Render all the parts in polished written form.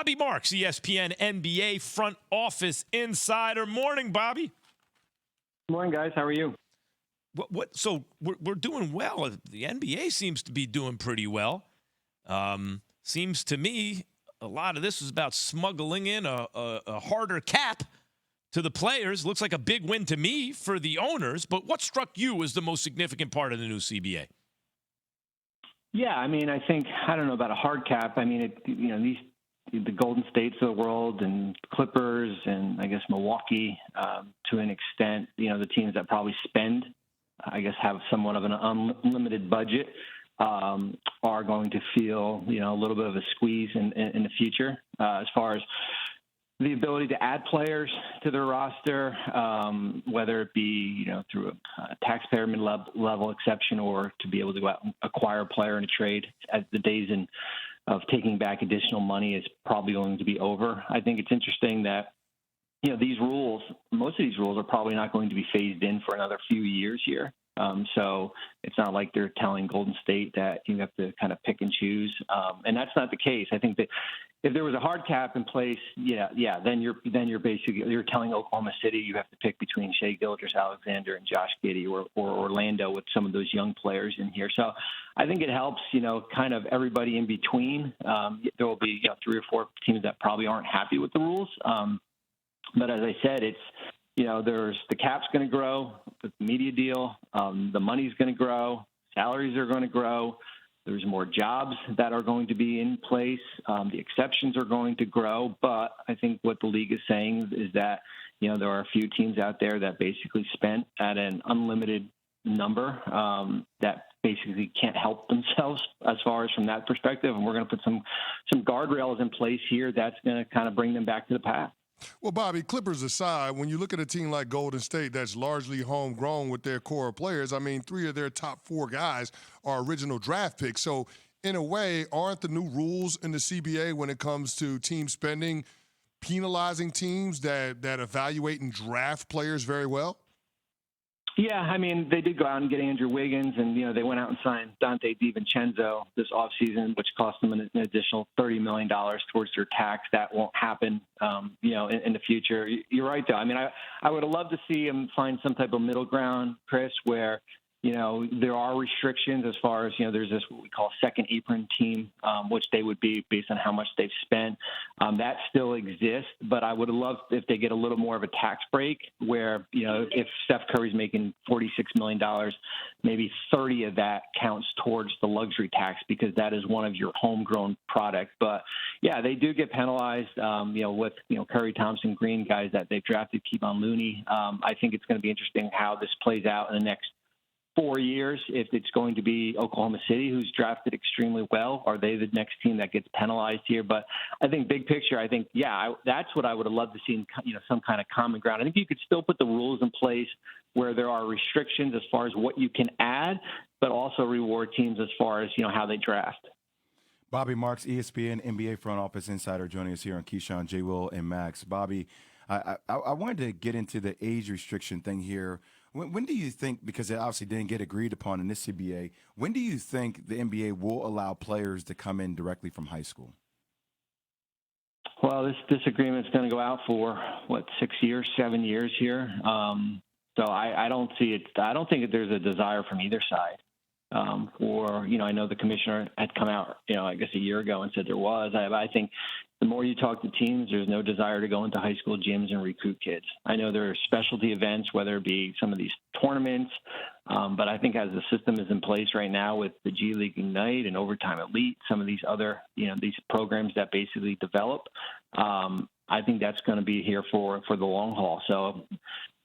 Bobby Marks, ESPN NBA front office insider. Morning, Bobby. Morning, guys. How are you? So we're doing well. The NBA seems to be doing pretty well. Seems to me a lot of this is about smuggling in a harder cap to the players. Looks like a big win to me for the owners. But what struck you as the most significant part of the new CBA? Yeah, I mean, I don't know about a hard cap. I mean, the Golden States of the world and Clippers and I guess Milwaukee, to an extent, the teams that probably spend, I guess, have somewhat of an unlimited budget, are going to feel, a little bit of a squeeze in the future, as far as the ability to add players to their roster, whether it be, through a taxpayer mid-level exception or to be able to go out and acquire a player in a trade, as the days of taking back additional money is probably going to be over. I think it's interesting that, these rules, most of these rules are probably not going to be phased in for another few years here. So it's not like they're telling Golden State that you have to kind of pick and choose. And that's not the case. I think that if there was a hard cap in place, then you're basically telling Oklahoma City you have to pick between Shai Gilgeous-Alexander and Josh Giddey, or Orlando with some of those young players in here. So I think it helps, kind of everybody in between. There will be 3 or 4 teams that probably aren't happy with the rules. But as I said, it's, there's the cap's going to grow with the media deal. The money's going to grow. Salaries are going to grow. There's more jobs that are going to be in place. The exceptions are going to grow. But I think what the league is saying is that, there are a few teams out there that basically spent at an unlimited number that basically can't help themselves as far as from that perspective. And we're going to put some guardrails in place here that's going to kind of bring them back to the path. Well, Bobby, Clippers aside, when you look at a team like Golden State that's largely homegrown with their core players, I mean, 3 of their top 4 guys are original draft picks. So, in a way, aren't the new rules in the CBA when it comes to team spending penalizing teams that evaluate and draft players very well? Yeah, I mean, they did go out and get Andrew Wiggins, and, they went out and signed Dante DiVincenzo this offseason, which cost them an additional $30 million towards their tax. That won't happen, in the future. You're right, though. I mean, I would have loved to see him find some type of middle ground, Chris, where, there are restrictions as far as, there's this what we call second apron team, which they would be based on how much they've spent. That still exists, but I would have loved if they get a little more of a tax break where, if Steph Curry's making $46 million, maybe 30 of that counts towards the luxury tax because that is one of your homegrown products. But, yeah, they do get penalized, with, Curry, Thompson, Green, guys that they've drafted, Kevon Looney. I think it's going to be interesting how this plays out in the next 4 years. If it's going to be Oklahoma City, who's drafted extremely well, are they the next team that gets penalized here? But I think big picture, that's what I would have loved to see in, some kind of common ground. I think you could still put the rules in place where there are restrictions as far as what you can add, but also reward teams as far as, how they draft. Bobby Marks, ESPN NBA front office insider, joining us here on Keyshawn, J. Will, and Max. Bobby, I wanted to get into the age restriction thing here. When do you think, because it obviously didn't get agreed upon in this CBA, when do you think the NBA will allow players to come in directly from high school? Well, this agreement's going to go out for, 6 years, 7 years here. So I don't see it. I don't think that there's a desire from either side. I know the commissioner had come out, I guess a year ago and said there was. I think the more you talk to teams, there's no desire to go into high school gyms and recruit kids. I know there are specialty events, whether it be some of these tournaments, but I think as the system is in place right now with the G League Ignite and Overtime Elite, some of these other, these programs that basically develop, I think that's going to be here for the long haul. So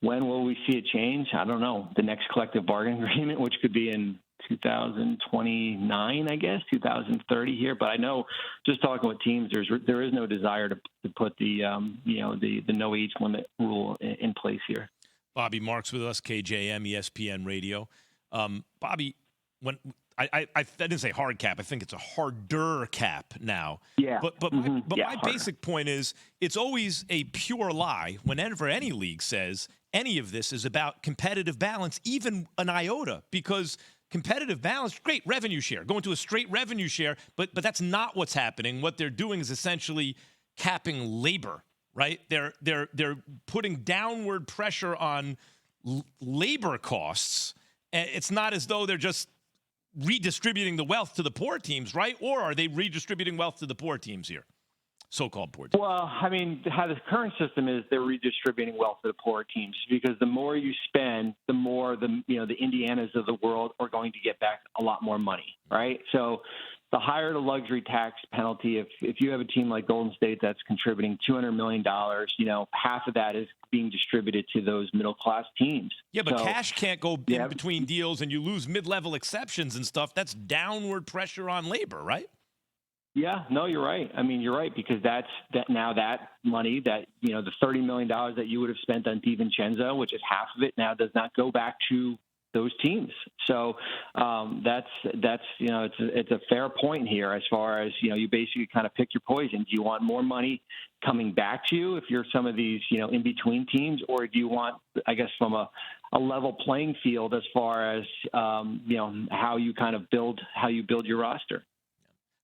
when will we see a change? I don't know. The next collective bargaining agreement, which could be in 2029, I guess, 2030 here. But I know just talking with teams, there is no desire to put the no age limit rule in place here. Bobby Marks with us, KJM, ESPN Radio. Bobby, when I didn't say hard cap. I think it's a harder cap now. Yeah. But my basic point is it's always a pure lie whenever any league says any of this is about competitive balance, even an iota, because competitive balance, great revenue share, going to a straight revenue share, but that's not what's happening. What they're doing is essentially capping labor, right? They're putting downward pressure on labor costs. It's not as though they're just redistributing the wealth to the poor teams, right? Or are they redistributing wealth to the poor teams here? So-called poor teams. Well, I mean, how the current system is, they're redistributing wealth to the poor teams because the more you spend, the more the Indianas of the world are going to get back a lot more money, right? So the higher the luxury tax penalty, if you have a team like Golden State that's contributing $200 million, half of that is being distributed to those middle-class teams. Yeah, but cash can't go in between deals and you lose mid-level exceptions and stuff. That's downward pressure on labor, right? Yeah, no, you're right. I mean, you're right, because that money that, the $30 million that you would have spent on DiVincenzo, which is half of it, now does not go back to those teams. So that's it's a fair point here as far as, you basically kind of pick your poison. Do you want more money coming back to you if you're some of these, in-between teams, or do you want, I guess, from a level playing field as far as, how you build your roster?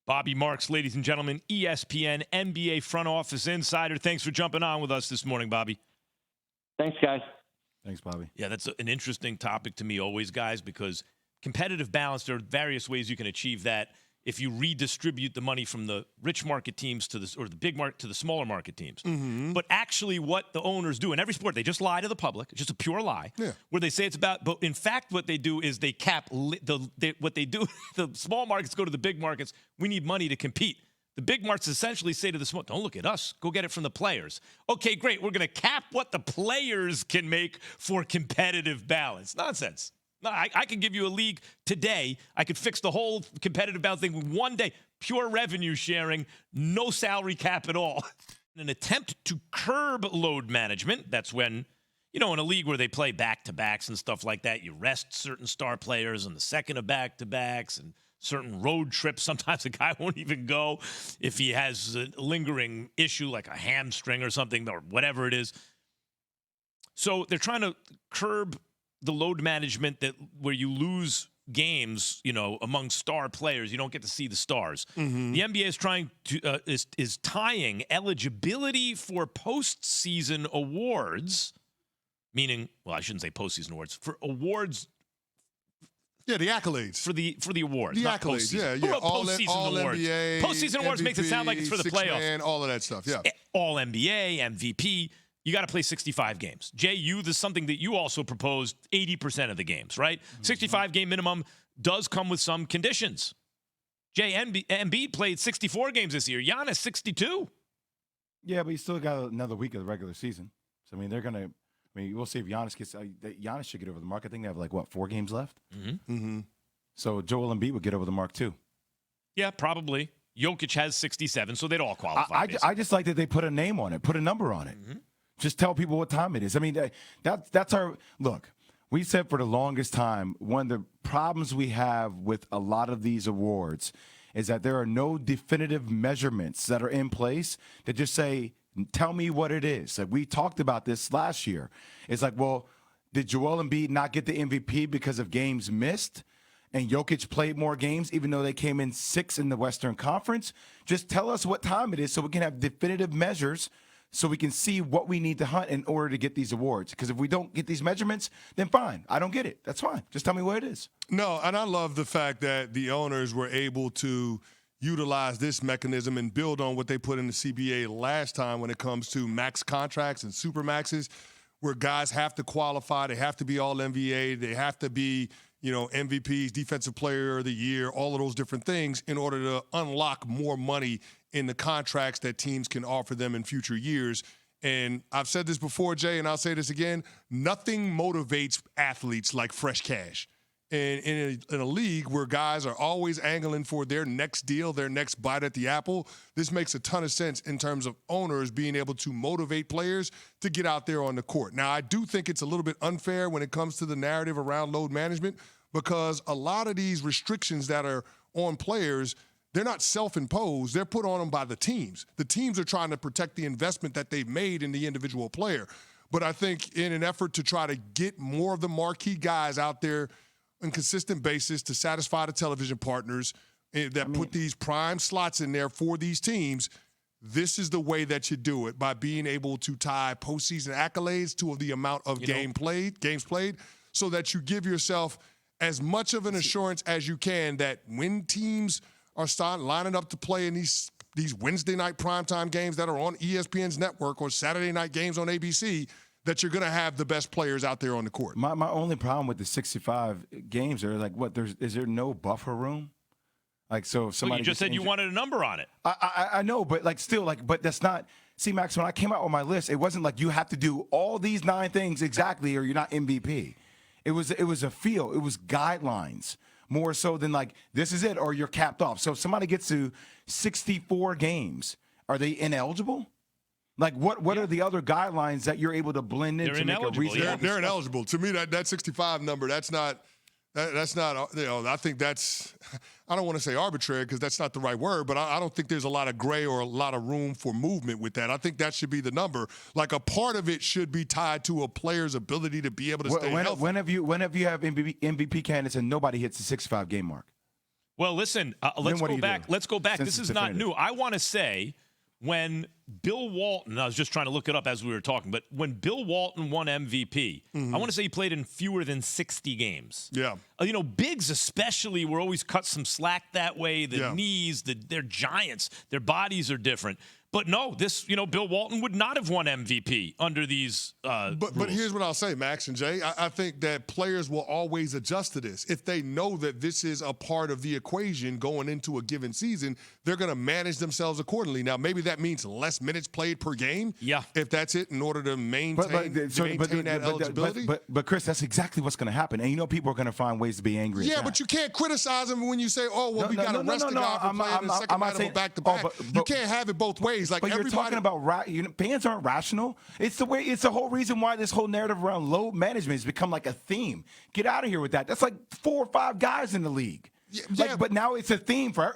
Bobby Marks, ladies and gentlemen, ESPN NBA front office insider. Thanks for jumping on with us this morning, Bobby. Thanks, guys. Thanks, Bobby. Yeah, that's an interesting topic to me always, guys, because competitive balance, there are various ways you can achieve that if you redistribute the money from the rich market teams to the big market to the smaller market teams. Mm-hmm. But actually what the owners do in every sport, they just lie to the public. It's just a pure lie. Yeah. Where they say it's about, but in fact what they do is they cap what they do. The small markets go to the big markets. We need money to compete. The big markets essentially say to the small, don't look at us. Go get it from the players. Okay, great. We're going to cap what the players can make for competitive balance. Nonsense. No, I could give you a league today. I could fix the whole competitive balance thing in one day. Pure revenue sharing, no salary cap at all. In an attempt to curb load management, that's when, in a league where they play back-to-backs and stuff like that, you rest certain star players on the second of back-to-backs and certain road trips. Sometimes a guy won't even go if he has a lingering issue like a hamstring or something or whatever it is. So they're trying to curb the load management where you lose games, among star players. You don't get to see the stars. Mm-hmm. The NBA is trying to is tying eligibility for postseason awards, meaning, well, I shouldn't say postseason awards, for awards. Yeah, the accolades for the awards. The accolades, postseason. yeah. All NBA, postseason awards MVP, makes it sound like it's for the playoffs. Man, all of that stuff, yeah. All NBA, MVP. You got to play 65 games. Jay, this is something that you also proposed 80% of the games, right? Mm-hmm. 65-game minimum does come with some conditions. Jay, Embiid played 64 games this year. Giannis, 62. Yeah, but you still got another week of the regular season. So, we'll see if Giannis gets – Giannis should get over the mark. I think they have, 4 games left? Mm-hmm. Mm-hmm. So, Joel Embiid would get over the mark, too. Yeah, probably. Jokic has 67, so they'd all qualify. I just like that they put a name on it, put a number on it. Mm-hmm. Just tell people what time it is. That's our – look, we said for the longest time, one of the problems we have with a lot of these awards is that there are no definitive measurements that are in place that just say, tell me what it is. Like we talked about this last year. It's like, well, did Joel Embiid not get the MVP because of games missed? And Jokic played more games even though they came in 6th in the Western Conference? Just tell us what time it is so we can have definitive measures so we can see what we need to hunt in order to get these awards. Because if we don't get these measurements, then fine. I don't get it. That's fine. Just tell me what it is. No, and I love the fact that the owners were able to utilize this mechanism and build on what they put in the CBA last time when it comes to max contracts and super maxes, where guys have to qualify. They have to be all NBA. They have to be, MVPs, Defensive Player of the Year, all of those different things in order to unlock more money in the contracts that teams can offer them in future years. And I've said this before, Jay, and I'll say this again, nothing motivates athletes like fresh cash. And in a league where guys are always angling for their next deal, their next bite at the apple, this makes a ton of sense in terms of owners being able to motivate players to get out there on the court. Now, I do think it's a little bit unfair when it comes to the narrative around load management because a lot of these restrictions that are on players, they're not self-imposed. They're put on them by the teams. The teams are trying to protect the investment that they've made in the individual player. But I think in an effort to try to get more of the marquee guys out there on consistent basis to satisfy the television partners put these prime slots in there for these teams, this is the way that you do it, by being able to tie postseason accolades to the amount of games played, so that you give yourself as much of an assurance as you can that when teams are starting lining up to play in these Wednesday night primetime games that are on ESPN's network or Saturday night games on ABC, that you're going to have the best players out there on the court. My only problem with the 65 games are like, is there no buffer room? Like, so if somebody you just said you wanted a number on it. I know, but but that's not. See, Max, when I came out with my list, it wasn't like you have to do all these 9 things exactly or you're not MVP. It was a feel. It was guidelines more so than like this is it or you're capped off. So if somebody gets to 64 games, are they ineligible? Like what are the other guidelines that you're able to blend in They're to make a reasonable? They're ineligible. To me, that 65 number, that's not. I think that's, I don't want to say arbitrary because that's not the right word, but I don't think there's a lot of gray or a lot of room for movement with that. I think that should be the number. Like a part of it should be tied to a player's ability to be able to stay healthy. When have you have MVP candidates and nobody hits the 65 game mark? Well, listen, let's go back. Let's go back. This is not new. I want to say when Bill Walton, I was just trying to look it up as we were talking, but when Bill Walton won MVP, I want to say he played in fewer than 60 games. Yeah. Bigs especially were always cut some slack that way. The knees, they're giants. Their bodies are different. But no, Bill Walton would not have won MVP under these rules. But here's what I'll say, Max and Jay. I think that players will always adjust to this. If they know that this is a part of the equation going into a given season, they're going to manage themselves accordingly. Now, maybe that means less minutes played per game. Yeah. If that's it, in order to maintain that eligibility. But Chris, that's exactly what's going to happen. And people are going to find ways to be angry. Yeah, but you can't criticize them when you say, we got to rest the guy for playing the second night of a back-to-back. You can't have it both ways. Like, but you're talking about fans aren't rational. It's the whole reason why this whole narrative around load management has become like a theme. Get out of here with that. That's like 4 or 5 guys in the league. But now it's a theme for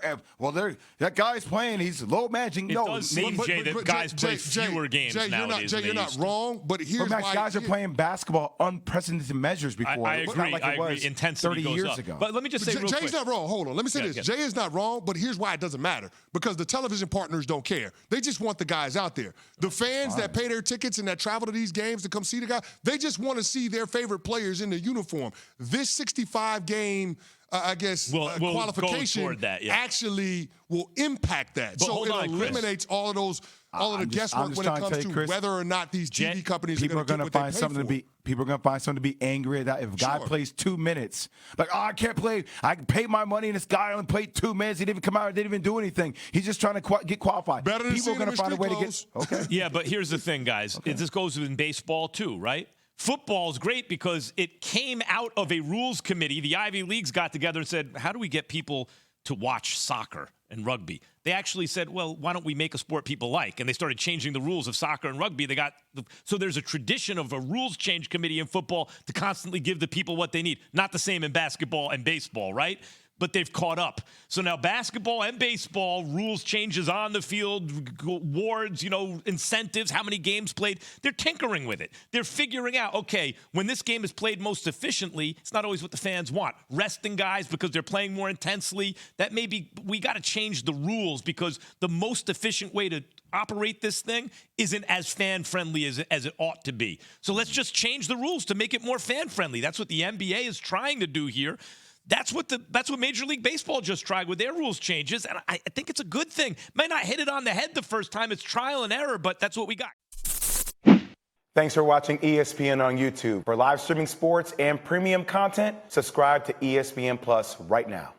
that guy's playing. He's low managing. It does seem, Jay, that guys play fewer games nowadays. Jay, you're not wrong, but here's why. Guys are playing basketball unprecedented measures before. I agree. Like I agree. Intensity 30 goes years up. ago. But let me just say real quick. Jay's not wrong. Hold on. Let me say this. Jay is not wrong, but here's why it doesn't matter. Because the television partners don't care. They just want the guys out there. The fans that pay their tickets and that travel to these games to come see the guy, they just want to see their favorite players in the uniform. This 65-game qualification actually will impact that. But so it eliminates all of the guesswork when it comes to Chris, whether or not these TV companies people are going to find something to be. People are going to find something to be angry at that. If a guy plays 2 minutes, like, I can't play. I can pay my money, and this guy only played 2 minutes. He didn't even come out. Didn't even do anything. He's just trying to get qualified. Better than people are going to find a way to get. Okay. Yeah, but here's the thing, guys. This goes in baseball too, right? Football is great because it came out of a rules committee. The Ivy Leagues got together and said, how do we get people to watch soccer and rugby? They actually said, well, why don't we make a sport people like? And they started changing the rules of soccer and rugby. So there's a tradition of a rules change committee in football to constantly give the people what they need. Not the same in basketball and baseball, right? But they've caught up. So now basketball and baseball, rules changes on the field, awards, incentives, how many games played. They're tinkering with it. They're figuring out, okay, when this game is played most efficiently, it's not always what the fans want. Resting guys because they're playing more intensely. We got to change the rules because the most efficient way to operate this thing isn't as fan-friendly as it ought to be. So let's just change the rules to make it more fan-friendly. That's what the NBA is trying to do here. That's what Major League Baseball just tried with their rules changes, and I think it's a good thing. Might not hit it on the head the first time. It's trial and error, but that's what we got. Thanks for watching ESPN on YouTube. For live streaming sports and premium content, subscribe to ESPN Plus right now.